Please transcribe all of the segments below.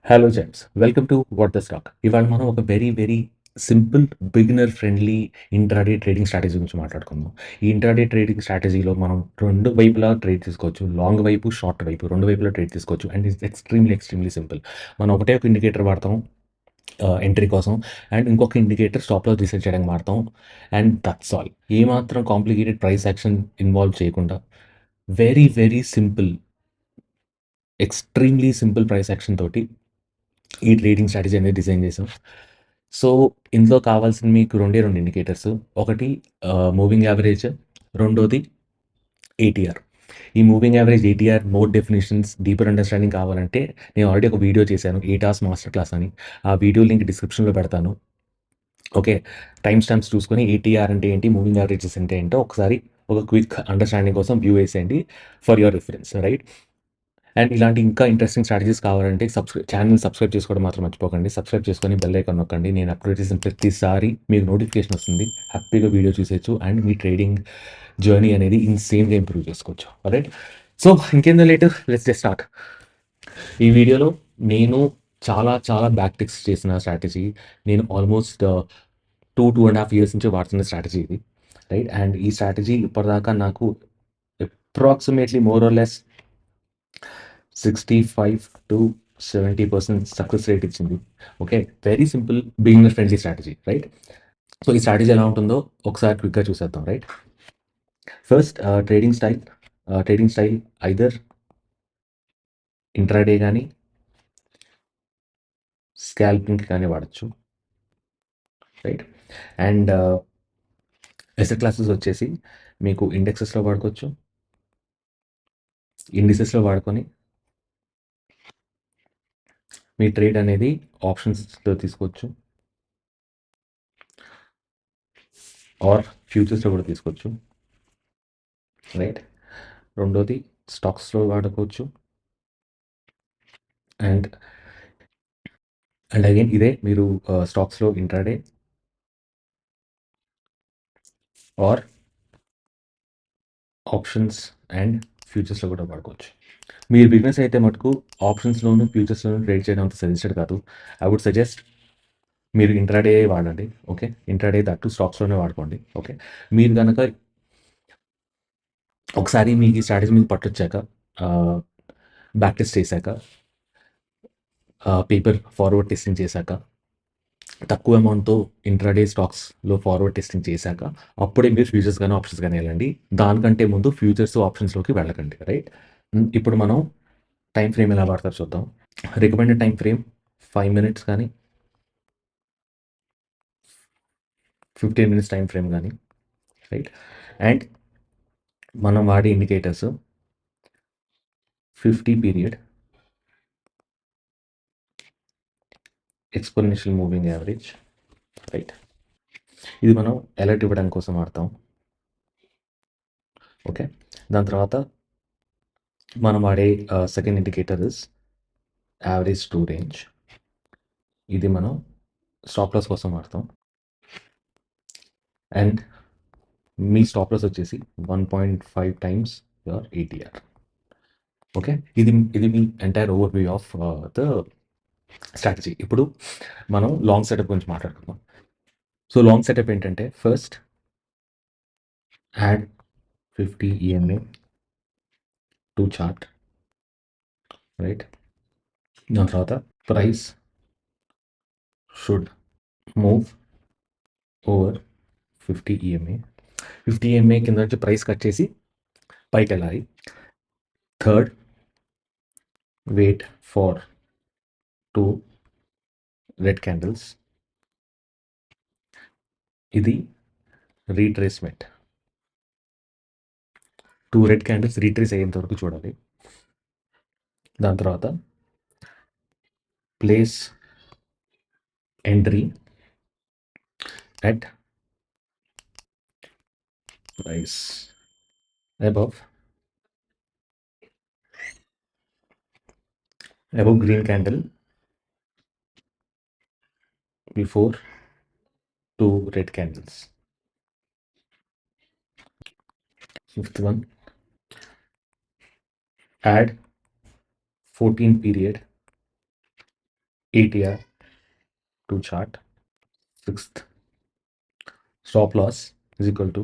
Hello gems, welcome to what the stock. ఇవాళ మనం ఒక very simple, beginner friendly intraday trading strategy గురించి మాట్లాడుకుందాం. ఈ ఇంట్రాడే ట్రేడింగ్ స్ట్రాటజీలో మనం రెండు వైపులా ట్రేడ్ తీసుకోవచ్చు. లాంగ్ వైపు, షార్ట్ వైపు రెండు వైపులా ట్రేడ్ తీసుకోవచ్చు. And it's extremely simple. మనం ఒకటే ఒక ఇండికేటర్ వాడతాం ఎంట్రీ కోసం, అండ్ ఇంకొక ఇండికేటర్ స్టాప్ లాస్ డిసైడ్ చేయడానికి వాడతాం. And that's all. ఏమాత్రం కాంప్లికేటెడ్ ప్రైస్ యాక్షన్ ఇన్వాల్వ్ చేయకుండా very simple, extremely simple price action తోటి ఈ ట్రేడింగ్ స్ట్రాటజీ అనేది డిజైన్ చేసాం. సో, ఇందులో కావాల్సిన మీకు రెండు ఇండికేటర్స్. ఒకటి మూవింగ్ యావరేజ్, రెండోది ఏటీఆర్. ఈ moving average, ATR more definitions, deeper understanding కావాలంటే నేను ఆల్రెడీ ఒక వీడియో చేశాను 8 అవర్స్ మాస్టర్ క్లాస్ అని. ఆ వీడియో లింక్ డిస్క్రిప్షన్‌లో పెడతాను. ఓకే. టైమ్ స్టాంప్స్ చూసుకొని ఏటీఆర్ అంటే ఏంటి, మూవింగ్ యావరేజెస్ అంటే ఏంటో ఒకసారి ఒక క్విక్ అండర్‌స్టాండింగ్ కోసం వ్యూ వేసేయండి for your reference. Right? And ఇలాంటి ఇంకా ఇంట్రెస్టింగ్ స్ట్రాటజీస్ కావాలంటే ఛానల్ సబ్స్క్రైబ్ చేసుకోవడం మాత్రం మర్చిపోకండి. సబ్స్క్రైబ్ చేసుకొని బెల్ ఐకాన్ నొక్కండి. నేను అప్లోడ్ చేసిన ప్రతిసారి మీకు నోటిఫికేషన్ వస్తుంది. హ్యాపీగా వీడియో చూసేయచ్చు అండ్ మీ ట్రేడింగ్ జర్నీ అనేది ఇన్సేన్‌గా ఇంప్రూవ్ చేసుకోవచ్చు. రైట్? సో, ఇంకేందో లేట్, లెట్స్ జస్ట్ స్టార్ట్. ఈ వీడియోలో నేను చాలా బ్యాక్ టిక్స్ చేసిన స్ట్రాటజీ. నేను ఆల్మోస్ట్ 2.5 ఇయర్స్ నుంచి వాడుతున్న స్ట్రాటజీ ఇది. రైట్? అండ్ ఈ స్ట్రాటజీ ఇప్పటిదాకా నాకు approximately more or less 65-70% success rate ఇచ్చింది. Okay. Very simple, beginner friendly strategy. Right? So, ఈ స్ట్రాటజీ ఎలా ఉంటుందో ఒకసారి క్విక్‌గా చూసేద్దాం. రైట్? First trading style either intraday గానీ, స్కాల్పింగ్‌కి కానీ వాడొచ్చు. రైట్? అండ్ అసెట్ క్లాసెస్ వచ్చేసి మీకు ఇండెక్సెస్‌లో వాడుకోవచ్చు. ఇండిసెస్‌లో వాడుకొని మీ ట్రేడ్ అనేది ఆప్షన్స్‌లో తీసుకోవచ్చు. ఆర్ ఫ్యూచర్స్‌లో కూడా తీసుకోవచ్చు. రైట్? రెండోది స్టాక్స్‌లో వాడుకోవచ్చు. అండ్ అగైన్ ఇదే మీరు స్టాక్స్‌లో ఇంట్రాడే ఆర్ ఆప్షన్స్ అండ్ ఫ్యూచర్స్‌లో కూడా వాడుకోవచ్చు. మీరు బిజినెస్ అయితే మటుకు ఆప్షన్స్‌లోను, ఫ్యూచర్స్‌లోను ట్రేడ్ చేయడం అంత సజెస్టెడ్ కాదు. ఐ వుడ్ సజెస్ట్ మీరు ఇంట్రాడే వాడండి. ఓకే. ఇంట్రాడే దట్టు స్టాక్స్‌లోనే వాడుకోండి. ఓకే. మీరు గనక ఒకసారి మీకు ఈ స్ట్రాటజీ మీద పట్టొచ్చాక, బ్యాక్ టెస్ట్ చేశాక, పేపర్ ఫార్వర్డ్ టెస్టింగ్ చేశాక, తక్కువ అమౌంట్‌తో ఇంట్రాడే స్టాక్స్‌లో ఫార్వర్డ్ టెస్టింగ్ చేశాక, అప్పుడే మీరు ఫ్యూచర్స్ గాని, ఆప్షన్స్ గాని ఎళ్ళండి. దానికంటే ముందు ఫ్యూచర్స్, ఆప్షన్స్‌లోకి వెళ్ళకండి. రైట్? ఇప్పుడు మనం టైమ్ ఫ్రేమ్ ఎలా వాడతారో చూద్దాం. రికమెండెడ్ టైమ్ ఫ్రేమ్ 5 మినిట్స్ కానీ, 15 మినిట్స్ టైమ్ ఫ్రేమ్ గానీ. రైట్? అండ్ మనం వాడే indicators 50 period, exponential moving average. Right? ఇది మనం అలర్ట్ ఇవ్వడానికి కోసం వాడతాం. ఓకే. దాని తర్వాత మనం వాడే second indicator is average to range. ఇది మనం స్టాప్ లాస్ కోసం వాడతాం. అండ్ మీ స్టాప్ లాస్ వచ్చేసి 1.5 టైమ్స్ యువర్ ఏటీఆర్. ఓకే. ఇది మీ entire overview of the strategy. ఇప్పుడు మనం లాంగ్ సెటప్ గురించి మాట్లాడుకుందాం. సో, లాంగ్ సెటప్ ఏంటంటే first add 50 EMA to chart. Right? దాని తర్వాత price should move over 50 EMA. 50 EMA కింద నుంచి ప్రైస్ కట్ చేసి పైకెళ్ళాలి. Third, wait for 2 red candles. ఇది రీట్రేస్మెంట్. 2 రెడ్ క్యాండిల్స్ రీట్రేస్ అయ్యేంత వరకు చూడాలి. దాని తర్వాత place entry at price above green candle before 2 red candles. Fifth one, add 14 period ATR to chart. Sixth, stop loss is equal to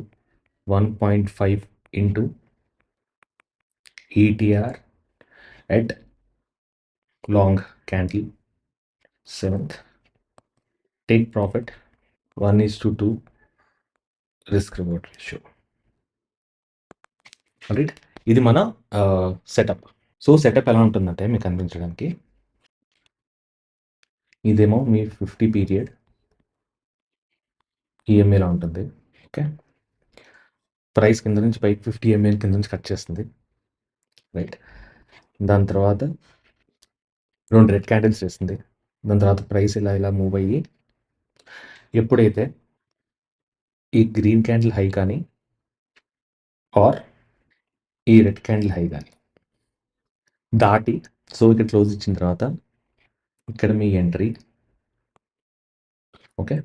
1.5 into ATR at long candle. Seventh, take profit 1:2 risk reward ratio. Right, ఇది మన setup. So setup ఎలా ఉంటుందంటే మీకు కనిపించడానికి, ఇదేమో మీ 50 period ఈఎంఐలా ఉంటుంది. Okay, price కింద నుంచి పైకి 50 ఎంఏ కింద నుంచి కట్ చేస్తుంది. రైట్, దాని తర్వాత 2 రెడ్ క్యాండిల్స్ చేస్తుంది. దాని తర్వాత ప్రైస్ ఇలా ఇలా మూవ్ అయ్యి ఎప్పుడైతే ఈ గ్రీన్ క్యాండిల్ హై కానీ ఆర్ ఈ రెడ్ క్యాండిల్ హై కానీ దాటి, సో ఇక్కడ క్లోజ్ ఇచ్చిన తర్వాత ఇక్కడ మీ ఎంట్రీ. ఓకే,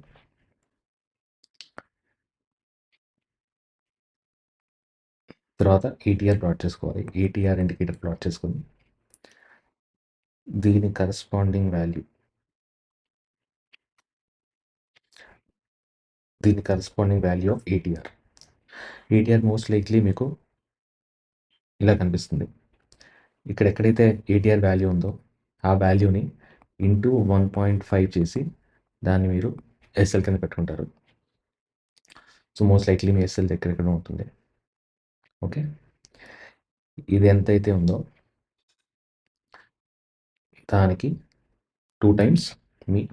తర్వాత ఏటీఆర్ ప్లాట్ చేసుకోవాలి. ఏటీఆర్ ఇండికేటర్ ప్లాట్ చేసుకొని దీని corresponding value, of ATR. ATR most likely మీకు ఇలా కనిపిస్తుంది. ఇక్కడ ఎక్కడైతే ఏటీఆర్ వాల్యూ ఉందో ఆ వాల్యూని ఇంటూ 1.5 చేసి దాన్ని మీరు ఎస్ఎల్ కింద పెట్టుకుంటారు. సో మోస్ట్ లైక్లీ మీ ఎస్ఎల్ ఎక్కడెక్కడ ఉంటుంది. ఓకే, ఇది ఎంతైతే ఉందో దానికి 2 టైమ్స్ మీ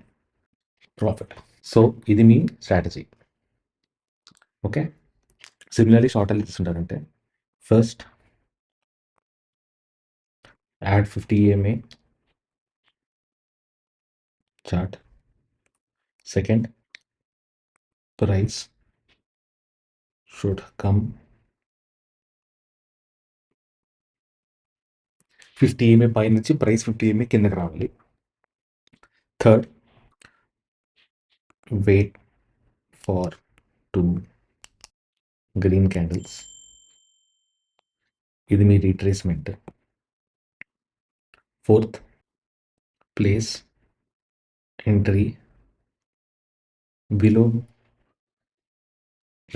ప్రాఫిట్. సో ఇది మీ స్ట్రాటజీ. ఓకే, సిమిలర్లీ షార్ట్ ఎలా తీసుకుంటారంటే, first add 50 EMA chart. Second, price should come 50 EMA పై నుంచి ప్రైస్ 50 EMA కిందకి రావాలి. Third, wait for 2 green candles. ఇది మీ retracement. Fourth, place entry below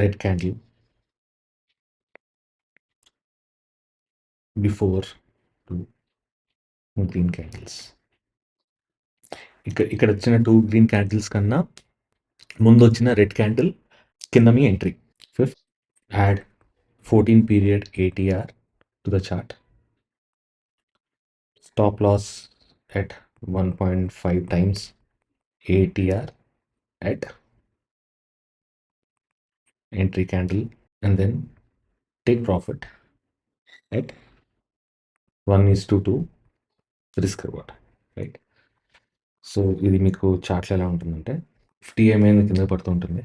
red candle before 2 green candles. ఇక్కడ వచ్చిన 2 గ్రీన్ క్యాండిల్స్ కన్నా ముందు వచ్చిన రెడ్ క్యాండిల్ కింద మీ entry. Fifth, add 14 period ATR to the chart. Stop loss at 1.5 times ATR at entry candle, and then take profit at 1:2 risk reward. Right, so ఇది మీకు చార్ట్లో ఎలా ఉంటుందంటే 50 EMA కింద పడుతూ ఉంటుంది.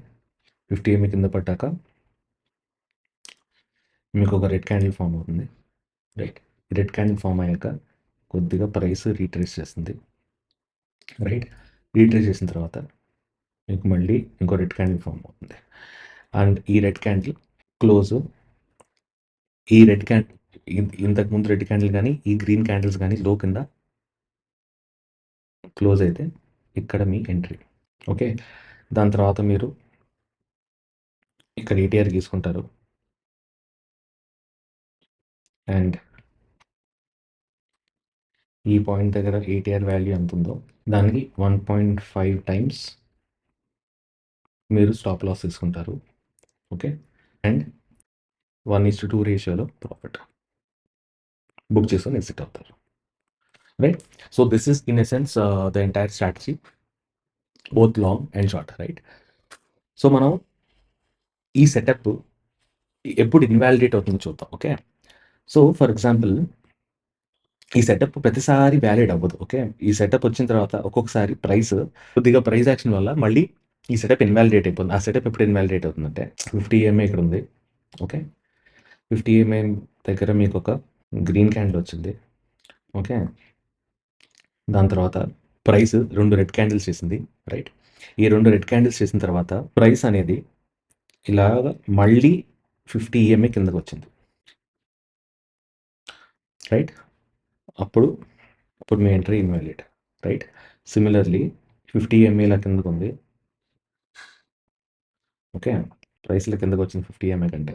50 EMA కింద పడ్డాక మీకు ఒక రెడ్ క్యాండిల్ ఫామ్ అవుతుంది. రైట్, రెడ్ క్యాండిల్ ఫామ్ అయ్యాక కొద్దిగా ప్రైస్ రీట్రేస్ చేస్తుంది. రైట్, రీట్రేస్ చేసిన తర్వాత మీకు మళ్ళీ ఇంకో రెడ్ క్యాండిల్ ఫామ్ అవుతుంది. అండ్ ఈ రెడ్ క్యాండిల్ క్లోజ్, ఈ రెడ్ క్యాండిల్ ఇంతకుముందు రెడ్ క్యాండిల్ కానీ ఈ గ్రీన్ క్యాండిల్స్ కానీ లో కింద క్లోజ్ అయితే ఇక్కడ మీ ఎంట్రీ. ఓకే, దాని తర్వాత మీరు ఇక్కడ ఏటీఆర్ తీసుకుంటారు. అండ్ ఈ పాయింట్ దగ్గర ఏటీఆర్ వాల్యూ ఎంత ఉందో దానికి 1.5 టైమ్స్ మీరు స్టాప్ లాస్ తీసుకుంటారు. ఓకే, అండ్ 1:2 రేషియోలో ప్రాఫిట్ బుక్ చేసుకొని ఎగ్జిట్ అవుతారు. Right, so this is in essence the entire strategy, both long and short. Right, so మనం ఈ సెటప్ ఎప్పుడు ఇన్వాలిడేట్ అవుతుందో చూద్దాం. ఓకే, సో ఫర్ ఎగ్జాంపుల్ ఈ సెటప్ ప్రతిసారి వ్యాలిడ్ అవ్వదు. ఓకే, ఈ సెటప్ వచ్చిన తర్వాత ఒక్కొక్కసారి కొద్దిగా ప్రైస్ యాక్షన్ వల్ల మళ్ళీ ఈ సెటప్ ఇన్వాలిడేట్ అయిపోతుంది. ఆ సెటప్ ఎప్పుడు ఇన్వాలిడేట్ అవుతుందంటే 50 EMA ఇక్కడ ఉంది. ఓకే, 50 EMA దగ్గర మీకు ఒక గ్రీన్ క్యాండిల్ వచ్చింది. ఓకే, దాని తర్వాత ప్రైస్ 2 రెడ్ క్యాండిల్స్ చేసింది. రైట్, ఈ 2 రెడ్ క్యాండిల్స్ చేసిన తర్వాత ప్రైస్ అనేది ఇలాగ మళ్ళీ 50 EMA కిందకు వచ్చింది. రైట్, అప్పుడు మీ ఎంట్రీ ఇన్వాలిడ్. రైట్, సిమిలర్లీ 50 ఎంఏల కిందకుంది. ఓకే. ప్రైస్‌లో కిందకొచ్చింది 50 ఎంఏ కంటే.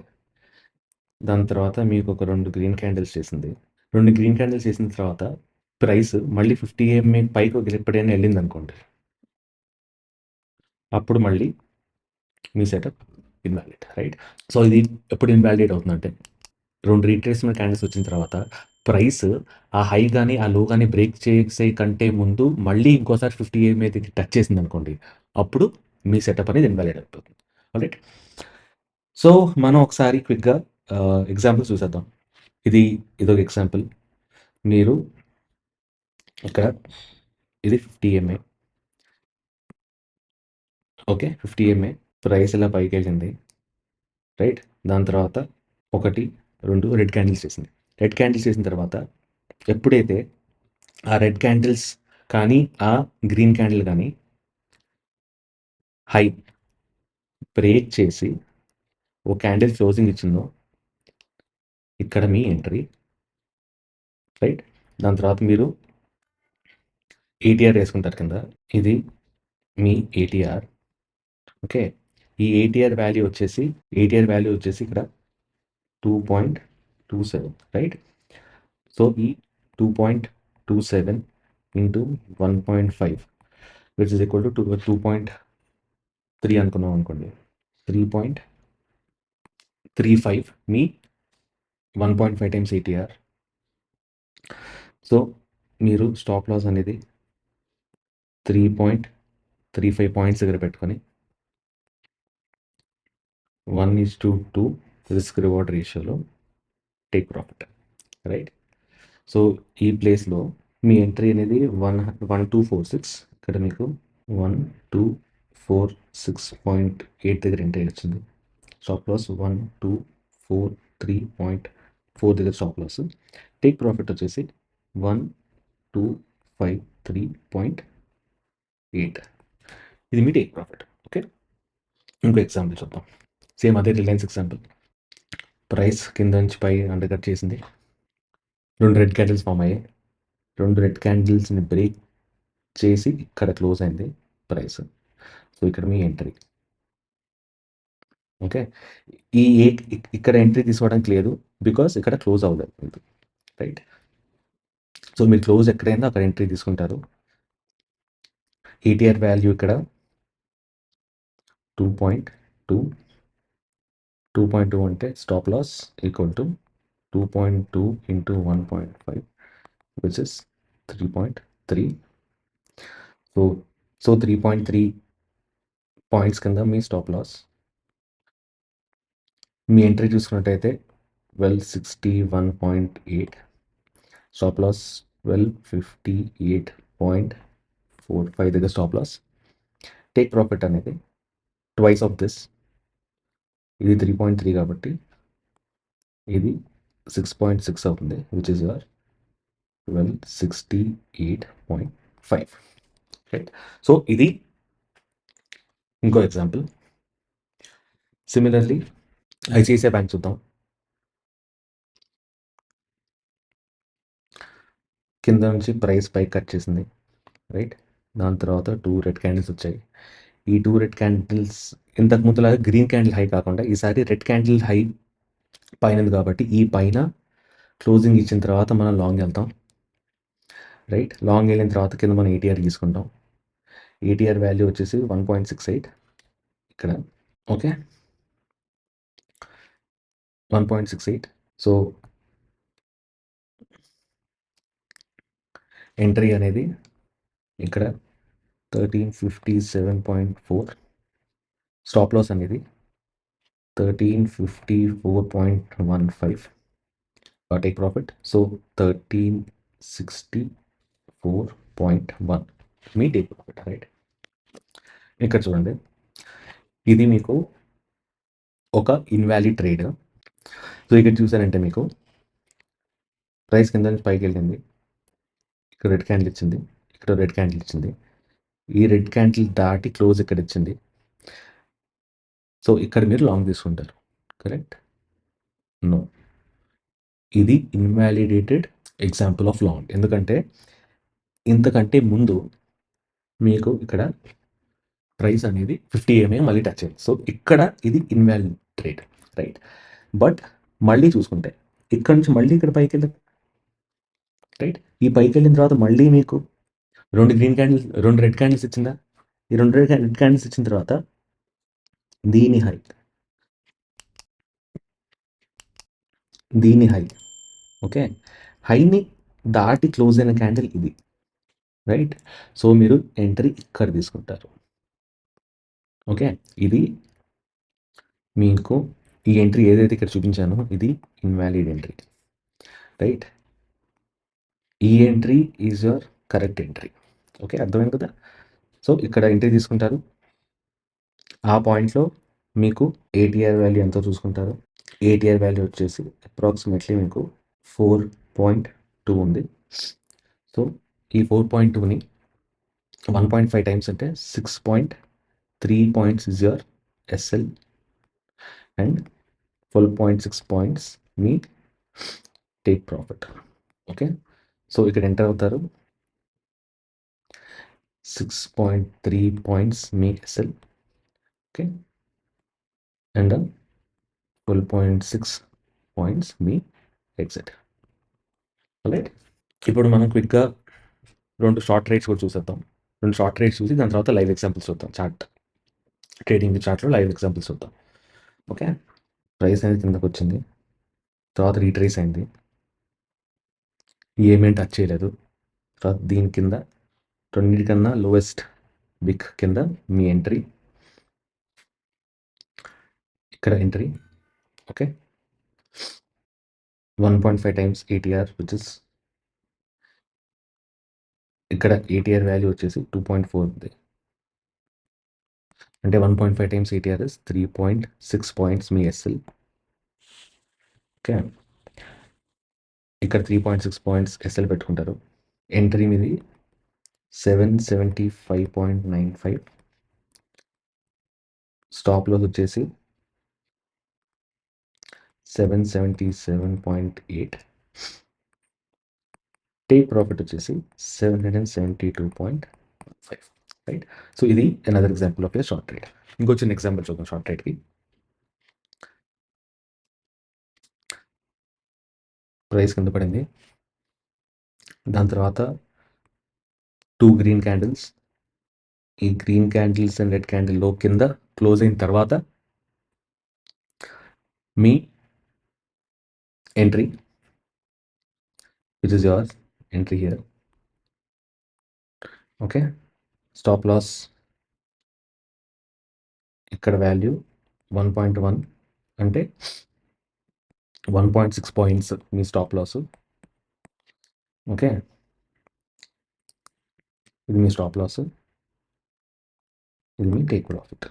దాని తర్వాత మీకు ఒక 2 గ్రీన్ క్యాండిల్స్ చేసింది. 2 గ్రీన్ క్యాండిల్స్ చేసిన తర్వాత ప్రైస్ మళ్ళీ 50 ఎంఏ పైకి ఎప్పుడైనా వెళ్ళిందనుకోండి. అప్పుడు మళ్ళీ మీ సెటప్ ఇన్వాలిడ్, రైట్? సో ఇది ఎప్పుడు ఇన్వాలిడేట్ అవుతుందంటే 2 రీట్రేస్మెంట్ క్యాండిల్స్ వచ్చిన తర్వాత ప్రైస్ ఆ హై గాని, ఆ లో గాని బ్రేక్ చేసే కంటే ముందు మళ్ళీ ఇంకోసారి 50 ఎంఏ దగ్గర టచ్ చేసిందనుకోండి. అప్పుడు మీ సెటప్ అనేది ఇన్వాలిడ్ అయిపోతుంది. రైట్? సో మనం ఒకసారి క్విక్‌గా ఎగ్జాంపుల్ చూసేద్దాం. ఇదొక ఎగ్జాంపుల్. మీరు ఇక్కడ ఇది 50 ఎంఏ. ఓకే. 50 ఎంఏ ప్రైస్ ఇలా పైకెళ్ళింది. రైట్? దాని తర్వాత 1, 2 రెడ్ క్యాండిల్స్ చేసింది. రెడ్ క్యాండిల్స్ చేసిన తర్వాత ఎప్పుడైతే ఆ రెడ్ క్యాండిల్స్ కానీ, ఆ గ్రీన్ క్యాండిల్ కానీ హై బ్రేక్ చేసి ఓ క్యాండిల్ క్లోజింగ్ ఇచ్చిందో ఇక్కడ మీ ఎంట్రీ. రైట్? దాని తర్వాత మీరు ఏటీఆర్ వేసుకుంటారు కింద. ఇది మీ ఏటీఆర్. ఓకే. ఈ ఏటీఆర్ వాల్యూ వచ్చేసి ఇక్కడ 2.27, రైట్? సో ఈ 2.27 into 1.5 which is equal to 2.3 అనుకున్నాం అనుకోండి. 3.35 మీ 1.5 టైమ్స్ ఏటీఆర్. సో మీరు స్టాప్ లాస్ అనేది 3.35 పాయింట్స్ దగ్గర పెట్టుకొని 1:2 రిస్క్ రివార్డ్ రేషియోలో టేక్ ప్రాఫిట్, రైట్? సో ఈ ప్లేస్లో మీ ఎంట్రీ అనేది 1246. ఇక్కడ మీకు 1246.8 దగ్గర ఎంట్రీ వచ్చింది. స్టాప్ లాస్ 1243.4 దగ్గర స్టాప్ లాస్. టేక్ ప్రాఫిట్ వచ్చేసి 1253.8. ఇది మీ టేక్ ప్రాఫిట్. ఓకే. ఇంకో ఎగ్జాంపుల్ చూద్దాం. సేమ్ అదే రిలయన్స్ ఎగ్జాంపుల్. ప్రైస్ కింద నుంచి పై అండర్ కట్ చేసింది. 2 రెడ్ క్యాండిల్స్ ఫామ్ అయ్యాయి. 2 రెడ్ క్యాండిల్స్ని బ్రేక్ చేసి ఇక్కడ క్లోజ్ అయింది ప్రైస్. సో ఇక్కడ మీ ఎంట్రీ. ఓకే. ఇక్కడ ఎంట్రీ తీసుకోవడానికి లేదు, బికాస్ ఇక్కడ క్లోజ్ అవ్వలేదు, రైట్? సో మీరు క్లోజ్ ఎక్కడైనా అక్కడ ఎంట్రీ తీసుకుంటారు. ఏటీఆర్ వాల్యూ ఇక్కడ 2.2. 2.2 అంటే stop loss equal to 2.2 into 1.5 which is 3.3. So 3.3 points కింద మీ స్టాప్ లాస్. మీ ఎంట్రీ చూసుకున్నట్టయితే 1261.8. స్టాప్ లాస్ 1258.45 దగ్గర స్టాప్ లాస్. టేక్ ప్రాఫిట్ అనేది ట్వైస్ ఆఫ్ దిస్. ఇది 3.3 కాబట్టి ఇది 6.6 అవుతుంది, which is your 1268.5, right? So ఇది ఇంకో ఎగ్జాంపుల్. సిమిలర్లీ ఐసిఐసిఐ బ్యాంక్ చూద్దాం. కింద నుంచి ప్రైస్ పైకి కట్ చేసింది, రైట్? దాని తర్వాత 2 రెడ్ క్యాండిల్స్ వచ్చాయి. ఈ 2 రెడ్ క్యాండిల్స్ ఇంతకు ముందులాగా గ్రీన్ క్యాండిల్ హై కాకుండా ఈసారి రెడ్ క్యాండిల్ హై పైనది కాబట్టి ఈ పైన క్లోజింగ్ ఇచ్చిన తర్వాత మనం లాంగ్ వెళ్తాం, రైట్? లాంగ్ వెళ్ళిన తర్వాత కింద మనం ఏటీఆర్ తీసుకుంటాం. ఏటీఆర్ వాల్యూ వచ్చేసి 1.68 ఇక్కడ. ఓకే. 1.68. సో ఎంట్రీ అనేది ఇక్కడ 1357.4. స్టాప్ లాస్ అనేది 1354.15. టేక్ ప్రాఫిట్ సో 1364.1 మీ టేక్ ప్రాఫిట్, రైట్? ఇక్కడ చూడండి, ఇది మీకు ఒక ఇన్వాలిడ్ ట్రేడ్. సో ఇక్కడ చూసారంటే మీకు ప్రైస్ కింద నుంచి పైకి వెళ్ళింది. ఇక్కడ రెడ్ క్యాండిల్ ఇచ్చింది, ఇక్కడ రెడ్ క్యాండిల్ ఇచ్చింది. ఈ రెడ్ క్యాండిల్ దాటి క్లోజ్ ఇక్కడ ఇచ్చింది. సో ఇక్కడ మీరు లాంగ్ తీసుకుంటారు, కరెక్ట్? నో, ఇది ఇన్వాలిడేటెడ్ ఎగ్జాంపుల్ ఆఫ్ లాంగ్. ఎందుకంటే ఇంతకంటే ముందు మీకు ఇక్కడ ప్రైస్ అనేది 50 EMA మళ్ళీ టచ్ అయింది. సో ఇక్కడ ఇది ఇన్వాలిడ్ ట్రేడ్, రైట్? బట్ మళ్ళీ చూసుకుంటే ఇక్కడ నుంచి మళ్ళీ ఇక్కడ పైకి వెళ్ళింది, రైట్? ఈ పైకి వెళ్ళిన తర్వాత మళ్ళీ మీకు 2 గ్రీన్ క్యాండిల్స్, 2 రెడ్ క్యాండిల్స్ ఇచ్చిందా? ఈ 2 రెడ్ క్యాండిల్స్ ఇచ్చిన తర్వాత దీని హై, దీని హై, ఓకే? హైని దాటి క్లోజ్ అయిన క్యాండిల్ ఇది, రైట్? సో మీరు ఎంట్రీ ఇక్కడ తీసుకుంటారు, ఓకే? ఇది మీకు ఈ ఎంట్రీ ఏదైతే ఇక్కడ చూపించానో ఇది ఇన్వాలిడ్ ఎంట్రీ, రైట్? ఈ entry is your correct entry, okay? అర్థమైంది కదా? సో ఇక్కడ ఎంట్రీ తీసుకుంటారు, ఆ పాయింట్లో మీకు ఏటీఆర్ వాల్యూ ఎంతో చూసుకుంటారు. ఏటీఆర్ వాల్యూ వచ్చేసి అప్రాక్సిమేట్లీ మీకు 4.2 ఉంది. సో ఈ 4.2ని 1.5 టైమ్స్ అంటే 6.3 points is your SL and 12.6 points మీ టేక్ ప్రాఫిట్, ఓకే? సో ఇక్కడ ఎంటర్ అవుతారు, 6.3 పాయింట్స్ మీ ఎస్ఎల్, ఓకే? అండ్ 12.6 పాయింట్స్ మీ ఎగ్జిట్, రైట్? ఇప్పుడు మనం క్విక్గా 2 షార్ట్ రేట్స్ కూడా చూసేద్దాం. 2 షార్ట్ రేట్స్ చూసి దాని తర్వాత లైవ్ ఎగ్జాంపుల్స్ చూద్దాం. ట్రేడింగ్ చార్ట్లో లైవ్ ఎగ్జాంపుల్స్ చూద్దాం, ఓకే? ప్రైస్ అనేది కిందకు వచ్చింది, తర్వాత రీట్రేస్ అయింది, ఏమేంటి టచ్ చేయలేదు, తర్వాత దీని కింద రెండింటికన్నా లోయెస్ట్ బిగ్ కింద మీ ఎంట్రీ, ఇక్కడ entry, okay? 1.5 times ATR which is ఇక్కడ ఏటీఆర్ వాల్యూ వచ్చేసి 2.4 ఉంది, అంటే 1.5 టైమ్స్ ఏటీఆర్ ఇస్ 3.6 పాయింట్స్ మీ ఎస్ఎల్, ఓకే? ఇక్కడ 3.6 పాయింట్స్ ఎస్ఎల్ పెట్టుకుంటారు. ఎంట్రీ మీది 775.95, స్టాప్ లాస్ వచ్చేసి 777.8, టేక్ ప్రాఫిట్ వచ్చేసి 772.5, రైట్? సో ఇది another example of A short trade. ఇంకో చిన్న ఎగ్జాంపుల్ చూద్దాం షార్ట్ ట్రేడ్కి. ప్రైస్ కింద పడింది, దాని తర్వాత 2 గ్రీన్ క్యాండిల్స్, ఈ green candles and red candle లో కింద క్లోజ్ అయిన తర్వాత మీ entry which is your entry here, okay? Stop loss ఇక్కడ వాల్యూ 1.1 అంటే 1.6 పాయింట్స్ మీ స్టాప్ లాస్, ఓకే? ఇది మీ స్టాప్ లాస్, ఇది మీ టేక్ ప్రాఫిట్,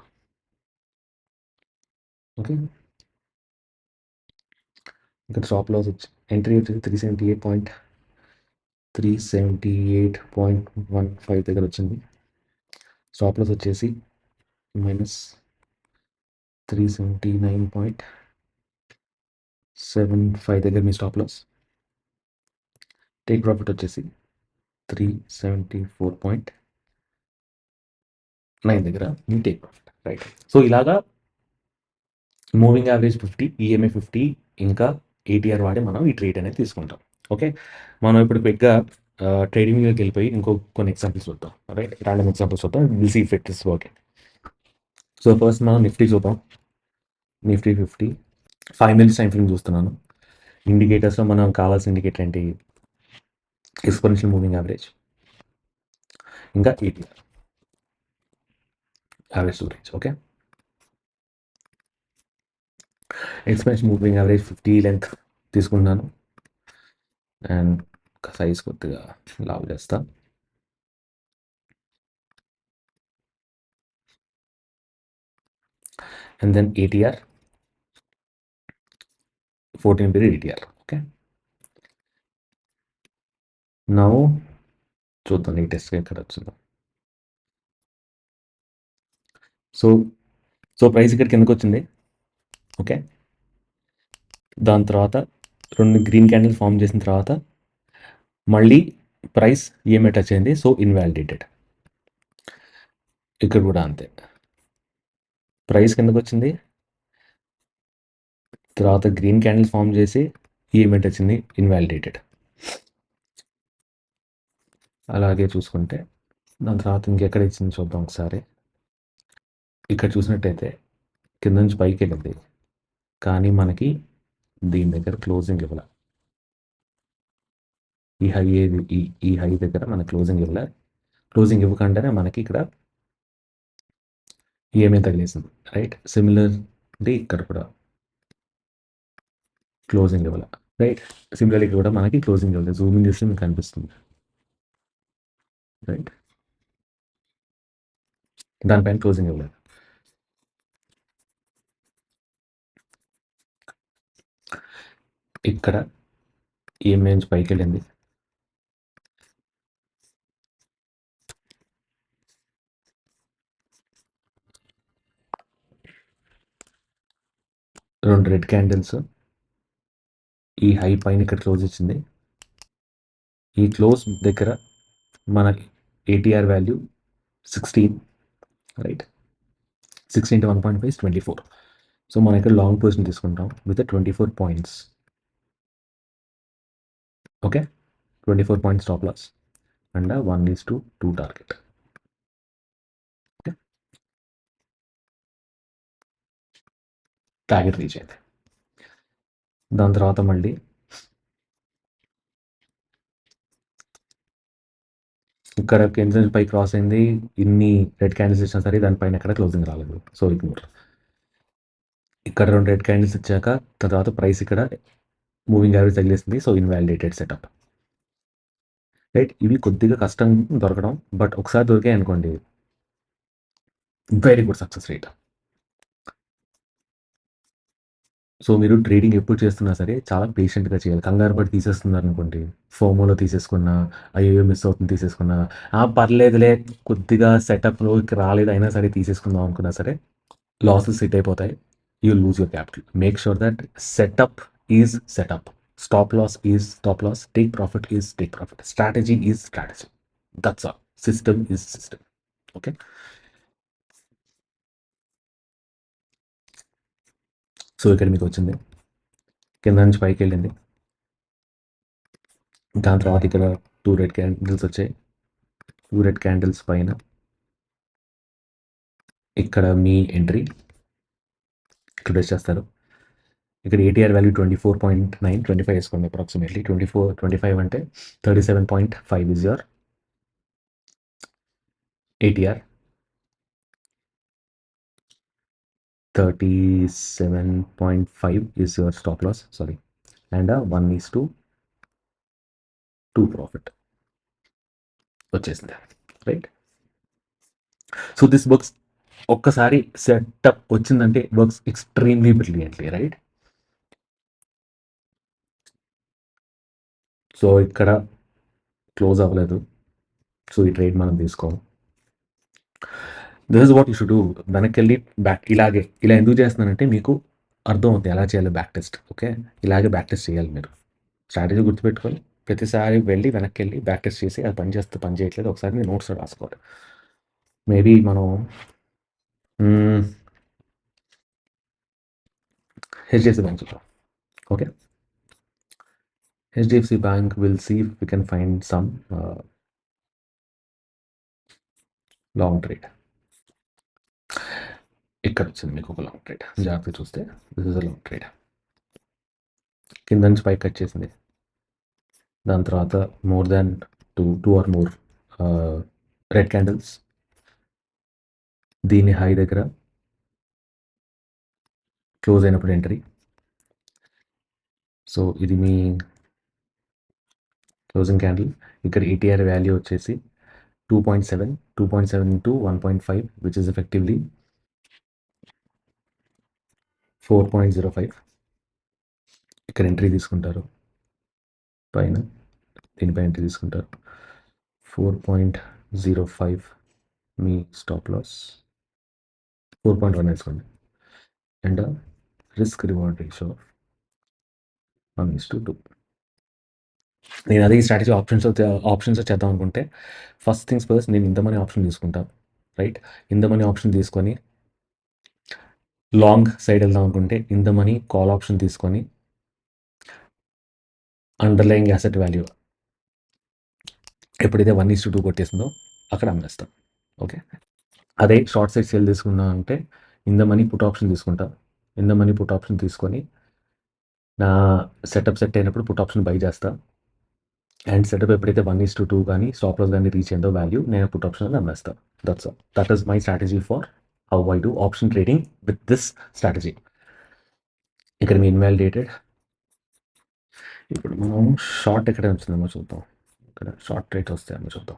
ఓకే? ఇక్కడ స్టాప్ లాస్ వచ్చి ఎంట్రీ వచ్చేసి 378.15 దగ్గర వచ్చింది, స్టాప్ లాస్ వచ్చేసి -379.75 దగ్గర మీ స్టాప్ లాస్, టేక్ ప్రాఫిట్ వచ్చేసి 374.9 దగ్గర మీ టేక్ ప్రాఫిట్, రైట్? సో ఇలాగా మూవింగ్ యావరేజ్ 50, ఈఎంఏ 50 ఇంకా ఏటీఆర్ వాడి మనం ఈ ట్రేడ్ అనేది తీసుకుంటాం, ఓకే? మనం ఇప్పుడు క్విక్గా ట్రేడింగ్లోకి వెళ్ళిపోయి కొన్ని ఎగ్జాంపుల్స్ చూద్దాం, రైట్? ర్యాండమ్ ఎగ్జాంపుల్స్ చూద్దాం, will see if it is working. So first మనం నిఫ్టీ చూద్దాం. నిఫ్టీ 50 5 మినిట్స్ టైం ఫ్రేమ్ చూస్తున్నాను. ఇండికేటర్స్లో మనం కావాల్సిన ఇండికేటర్ ఏంటి? ఎక్స్పోనెన్షియల్ మూవింగ్ యావరేజ్ ఇంకా ATR, average storage, okay? Exponential moving average 50 length తీసుకున్నాను అండ్ సైజ్ కొద్దిగా లావ్ చేస్తా, and then ATR 14 period ATR, okay? Now చూద్దాం లేటెస్ట్గా ఎక్కడ వచ్చిందో. సో ప్రైస్ ఇక్కడ కిందకు వచ్చింది, ఓకే? దాని తర్వాత 2 గ్రీన్ క్యాండిల్ ఫామ్ చేసిన తర్వాత మళ్ళీ ప్రైస్ ఈఎంఐ టచ్ అయింది, సో ఇన్వాలిడేటెడ్, ఇక్కడ కూడా అంతే. ప్రైస్ కిందకొచ్చింది. తర్వాత గ్రీన్ క్యాండిల్ ఫార్మ్ చేసి ఈ ఈవెంట్ వచ్చింది ఇన్వాలిడేటెడ్. అలాగే చూసుకుంటే దాని తర్వాత ఇంకెక్కడ ఇచ్చింది చూద్దాం ఒకసారి. ఇక్కడ చూసినట్టయితే కింద నుంచి పైకి వెళ్ళింది, కానీ మనకి దీని దగ్గర క్లోజింగ్ ఇవ్వాల. ఈ హై ఏది ఈ హై దగ్గర మన క్లోజింగ్ ఇవ్వాల. క్లోజింగ్ ఇవ్వకుండానే మనకి ఇక్కడ ఈఎంఐ తగిలేసింది, రైట్. సిమిలర్లీ ఇక్కడ కూడా క్లోజింగ్ ఇవ్వాల, రైట్. సిమిలర్లీ కూడా మనకి క్లోజింగ్ ఇవ్వలేదు. జూమింగ్ చేస్తే మీకు కనిపిస్తుంది, రైట్. దానిపైన క్లోజింగ్ ఇవ్వలేదు. ఇక్కడ ఈఎంఐ నుంచి పైకి వెళ్ళింది, రెండు రెడ్ క్యాండిల్స్ ఈ హై పైన ఇక్కడ క్లోజ్ ఇచ్చింది. ఈ క్లోజ్ దగ్గర మనకి ATR value 16, right. 16 × 1.5 is 24. So మనం ఇక్కడ లాంగ్ పొజిషన్ తీసుకుంటాం with 24 points. Okay, 24 points stop loss and 1:2 target. Okay, target reach అయింది. దాని తర్వాత మళ్ళీ ఇక్కడ కింద పై క్రాస్ అయింది. ఇన్ని రెడ్ క్యాండిల్స్ ఇచ్చినా సరే దానిపైన ఎక్కడ క్లోజింగ్ రాలేదు, సో ఇగ్నోర్. ఇక్కడ రెండు రెడ్ క్యాండిల్స్ ఇచ్చాక తర్వాత ప్రైస్ ఇక్కడ మూవింగ్ యావరేజ్ తగిలేసింది, సో ఇన్వాలిడేటెడ్ సెటప్, రైట్. ఇవి కొద్దిగా కష్టం దొరకడం, బట్ ఒకసారి దొరికాయి అనుకోండి very good success rate. So మీరు ట్రేడింగ్ ఎప్పుడు చేస్తున్నా సరే చాలా పేషెంట్గా చేయాలి. కంగారు పడి తీసేస్తున్నారు అనుకోండి, ఫోమోలో తీసేసుకున్నా, అయ్యో మిస్ అవుతుంది తీసేసుకున్నా, పర్లేదులే కొద్దిగా సెటప్లోకి రాలేదు అయినా సరే తీసేసుకుందాం అనుకున్నా సరే లాసెస్ సెట్ అయిపోతాయి. You lose your capital. Make sure that setup is setup, stop loss is stop loss, take profit is take profit, strategy is strategy, that's all. System is system. Okay, so ఇక్కడ మీకు వచ్చింది, కింద నుంచి పైకి వెళ్ళింది. దాని తర్వాత ఇక్కడ 2 రెడ్ క్యాండిల్స్ వచ్చాయి. 2 రెడ్ క్యాండిల్స్ పైన ఇక్కడ మీ ఎంట్రీ ఇక్కడ ప్రెస్ చేస్తారు. ఇక్కడ ఏటీఆర్ వాల్యూ 24.9, 25 వేసుకోండి అప్రాక్సిమేట్లీ. 25 అంటే 37.5 is your ATR. 37.5 is your stop loss, sorry, and 1:2 profit వచ్చేసింది, రైట్. So this works. ఒక్కసారి సెటప్ వచ్చిందంటే works extremely brilliantly, right. So ఇక్కడ క్లోజ్ అవ్వలేదు, సో ఈ ట్రేడ్ మనం తీసుకోము. This is what you should do. వెనక్కి వెళ్ళి బ్యాక్ ఇలా ఎందుకు చేస్తున్నానంటే మీకు అర్థం అవుతుంది ఎలా చేయాలి బ్యాక్ టెస్ట్. ఓకే, ఇలాగే బ్యాక్ టెస్ట్ చేయాలి మీరు. స్ట్రాటజీ గుర్తుపెట్టుకొని ప్రతిసారి వెళ్ళి వెనక్కి వెళ్ళి బ్యాక్ టెస్ట్ చేసి అది పని చేస్తే పని చేయట్లేదు ఒకసారి మీరు నోట్స్ రాసుకోవాలి. మేబీ మనం హెచ్డిఎఫ్సి బ్యాంక్ చూద్దాం. Okay, HDFC bank will see if we can find some long trade. ఇక్కడ వచ్చింది మీకు ఒక లాంగ్ ట్రేడ్, జాగ్రత్త చూస్తే this is a long trade. కింద నుంచి పైకి కట్ చేసింది. దాని తర్వాత more than two or more red candles దీని హై దగ్గర క్లోజ్ అయినప్పుడు ఎంట్రీ. సో ఇది మీ క్లోజింగ్ క్యాండిల్. ఇక్కడ ఏటీఆర్ వాల్యూ వచ్చేసి 2.7 into 1.5 which is effectively 4.05. ఇక్కడ ఎంట్రీ తీసుకుంటారు, పైన దీనిపై ఎంట్రీ తీసుకుంటారు. 4.05 మీ స్టాప్ లాస్, 4.1 వేసుకోండి, అండ్ రిస్క్ రివార్డ్ రేషియో 1:2. నేను అదే స్ట్రాటజీ ఆప్షన్స్ చేద్దాం అనుకుంటే ఫస్ట్ థింగ్స్ ఫస్ట్ నేను ఇంత మనీ ఆప్షన్ తీసుకుంటా. Right? In the money option తీసుకొని లాంగ్ సైడ్ వెళ్దాం అనుకుంటే in the money call option తీసుకొని అండర్లయింగ్ అసెట్ వాల్యూ ఎప్పుడైతే 1:2 కొట్టేసిందో అక్కడ అమ్మేస్తాం. ఓకే. అదే షార్ట్ సైడ్ సేల్ తీసుకున్నా అంటే in the money put option తీసుకుంటా. In the money put option తీసుకొని నా సెటప్ సెట్ అయినప్పుడు పుట్ ఆప్షన్ బై చేస్తా. అండ్ సెటప్ ఎప్పుడైతే 1:2 కానీ స్టాప్ లాస్ కానీ రీచ్ అయిందో వాల్యూ నేను పుట్ ఆప్షన్ అని అమ్మేస్తా. That's all. That is my strategy for how I do option trading with this strategy. ఇక్కడ మీ ఇన్వాలిడేటెడ్. ఇప్పుడు మనం షార్ట్ ఎక్కడ వచ్చిందేమో చూద్దాం. ఇక్కడ షార్ట్ ట్రేడ్ వస్తాయేమో చూద్దాం.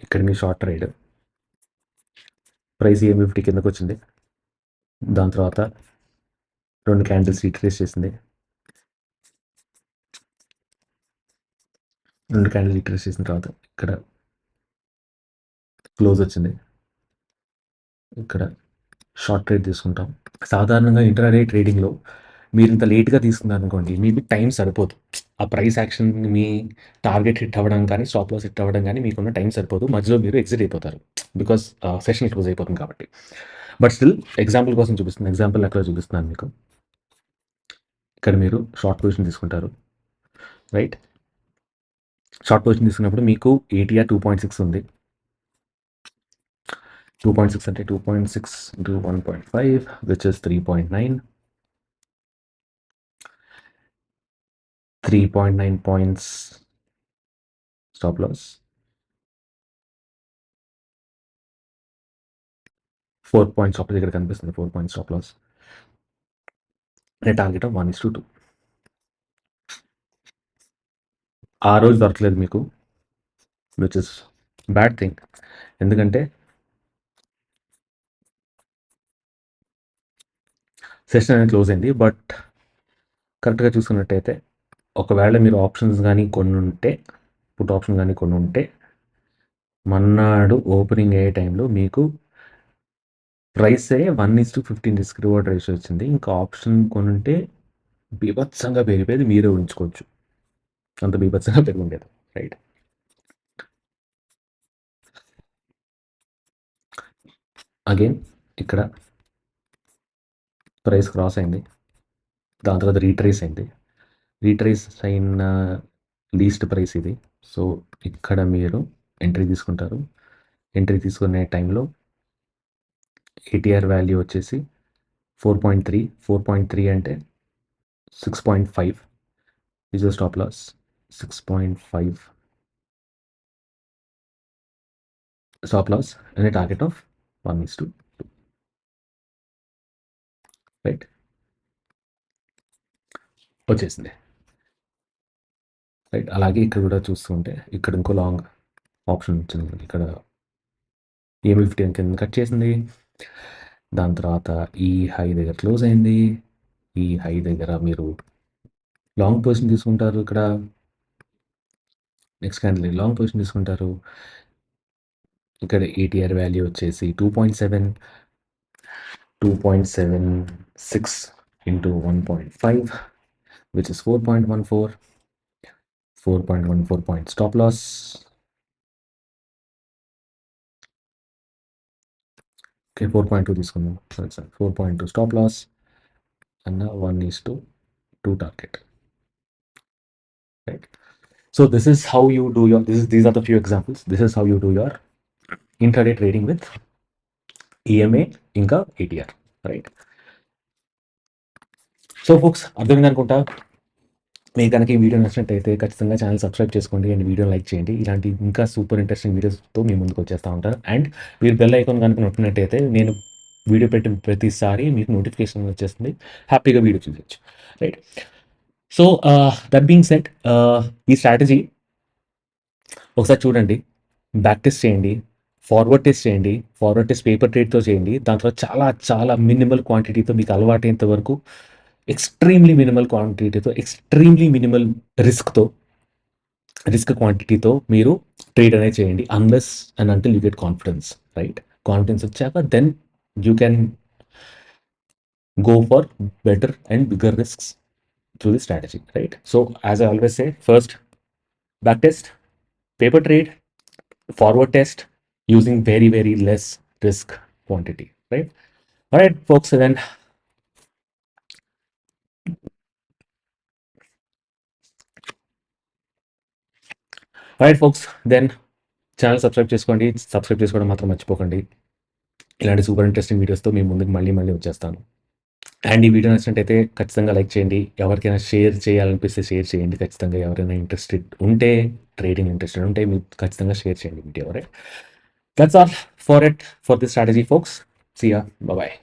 ఇక్కడ మీ షార్ట్ ట్రేడ్ ప్రైస్ EM50 కిందకు వచ్చింది. దాని తర్వాత 2 క్యాండిల్స్ రీట్రేస్ చేసింది. 2 క్యాండిల్ రీట్రేస్ చేసిన తర్వాత ఇక్కడ క్లోజ్ వచ్చింది. ఇక్కడ షార్ట్ ట్రేడ్ తీసుకుంటాం. సాధారణంగా ఇంట్రాడే ట్రేడింగ్లో మీరు ఇంత లేట్గా తీసుకున్నారు అనుకోండి, మీకు టైం సరిపోదు. ఆ ప్రైస్ యాక్షన్ మీ టార్గెట్ హిట్ అవ్వడం కానీ స్టాప్ లాస్ హిట్ అవ్వడం కానీ మీకున్న టైం సరిపోదు. మధ్యలో మీరు ఎగ్జిట్ అయిపోతారు బికాస్ సెషన్ క్లోజ్ అయిపోతుంది కాబట్టి. బట్ స్టిల్ ఎగ్జాంపుల్ కోసం చూపిస్తున్నాను. ఎగ్జాంపుల్ ఎక్కడ చూపిస్తున్నాను మీకు. ఇక్కడ మీరు షార్ట్ పొజిషన్ తీసుకుంటారు. రైట్? షార్ట్ పొజిషన్ తీసుకున్నప్పుడు మీకు ATR 2.6 ఉంది. 2.6 అంటే 2.6 into 1.5 which is 3.9. 3.9 points stop loss. 4 points stop loss ఇక్కడ కనిపిస్తుంది. 4 points stop loss. Target of 1:2. ఆ రోజు దొరకలేదు మీకు, విచ్ ఇస్ బ్యాడ్ థింగ్. ఎందుకంటే సెషన్ అనేది క్లోజ్ అయింది. బట్ కరెక్ట్గా చూసుకున్నట్టయితే ఒకవేళ మీరు ఆప్షన్స్ కానీ కొన్ని ఉంటే, పుట్ ఆప్షన్ కానీ కొన్ని ఉంటే, మన్నాడు ఓపెనింగ్ అయ్యే టైంలో మీకు ప్రైసే 1:15 రిస్క్ రివార్డ్ రేషియో వచ్చింది. ఇంకా ఆప్షన్ కొనుంటే బీభత్సంగా పెరిగిపోయేది, మీరే ఉంచుకోవచ్చు. అంత బీభత్సంగా పెరిగి ఉండేది. రైట్? అగైన్ ఇక్కడ ప్రైస్ క్రాస్ అయింది. దాని తర్వాత రీట్రేస్ అయింది. రీట్రేస్ అయిన లీస్ట్ ప్రైస్ ఇది. సో ఇక్కడ మీరు ఎంట్రీ తీసుకుంటారు. ఎంట్రీ తీసుకునే టైంలో ATR వాల్యూ వచ్చేసి 4.3. 4.3 అంటే 6.5 is stop loss. 6.5 stop loss and target of 1:2. Right? వచ్చేసింది. రైట్? అలాగే ఇక్కడ కూడా చూస్తుంటే ఇక్కడ ఇంకో లాంగ్ ఆప్షన్ వచ్చింది. ఇక్కడ EM50 కింద కట్ చేసింది. దాని తర్వాత ఈ హై దగ్గర క్లోజ్ అయింది. ఈ హై దగ్గర మీరు లాంగ్ పొజిషన్ తీసుకుంటారు. ఇక్కడ నెక్స్ట్ క్యాండిల్ లాంగ్ పొజిషన్ తీసుకుంటారు. ఇక్కడ ATR వాల్యూ వచ్చేసి 2.7. 2.76 into 1.5 which is 4.14. 4.14 point stop loss. Okay, 4.2 తీసుకుందాం. 4.2 stop loss and 1:2 target. Right? So this is how you do your, these are the few examples. This is how you do your intraday trading with EMA ఇంకా ATR. Right? So folks అర్థమైంది అనుకుంటా. మీకు కనుక ఈ video నచ్చినట్టయితే ఖచ్చితంగా channel subscribe చేసుకోండి and video like చేయండి. ఇలాంటి ఇంకా సూపర్ ఇంట్రెస్టింగ్ వీడియోస్తో మీ ముందుకు వచ్చేస్తూ ఉంటారు. అండ్ మీరు బెల్ ఐకాన్ కనుక నొక్కినట్టయితే నేను వీడియో పెట్టిన ప్రతిసారి మీకు నోటిఫికేషన్ వచ్చేస్తుంది. హ్యాపీగా వీడియో చూడొచ్చు. Right? So that being set, ఈ స్ట్రాటజీ ఒకసారి చూడండి, బ్యాక్ టెస్ట్ చేయండి, ఫార్వర్డ్ టెస్ట్ చేయండి. ఫార్వర్డ్ టెస్ట్ పేపర్ ట్రేడ్తో చేయండి. దాంట్లో చాలా చాలా మినిమల్ క్వాంటిటీతో మీకు అలవాటైనంత వరకు ఎక్స్ట్రీమ్లీ మినిమల్ క్వాంటిటీతో, ఎక్స్ట్రీమ్లీ మినిమల్ రిస్క్ క్వాంటిటీతో మీరు ట్రేడ్ అనేది చేయండి. Unless and until you get confidence. Right? Confidence వచ్చాక then you can go for better and bigger risks through the strategy. Right? So as I always say, first back test, paper trade, forward test using very, very less risk quantity, right? All right, folks, and then all right, folks, then channel subscribe చేసుకోండి. Subscribe చేసుకోవడం మాత్రం మర్చిపోకండి. ఇలాంటి super interesting వీడియోస్తో మీ ముందుకు మళ్ళీ మళ్ళీ వచ్చేస్తాను. అండ్ ఈ వీడియో నచ్చినట్టయితే ఖచ్చితంగా లైక్ చేయండి. ఎవరికైనా షేర్ చేయాలనిపిస్తే షేర్ చేయండి. ఖచ్చితంగా ఎవరైనా ఇంట్రెస్టెడ్ ఉంటే, ట్రేడింగ్ ఇంట్రెస్టెడ్ ఉంటే మీరు ఖచ్చితంగా షేర్ చేయండి video. Right, that's all for it for this strategy folks. See ya, bye.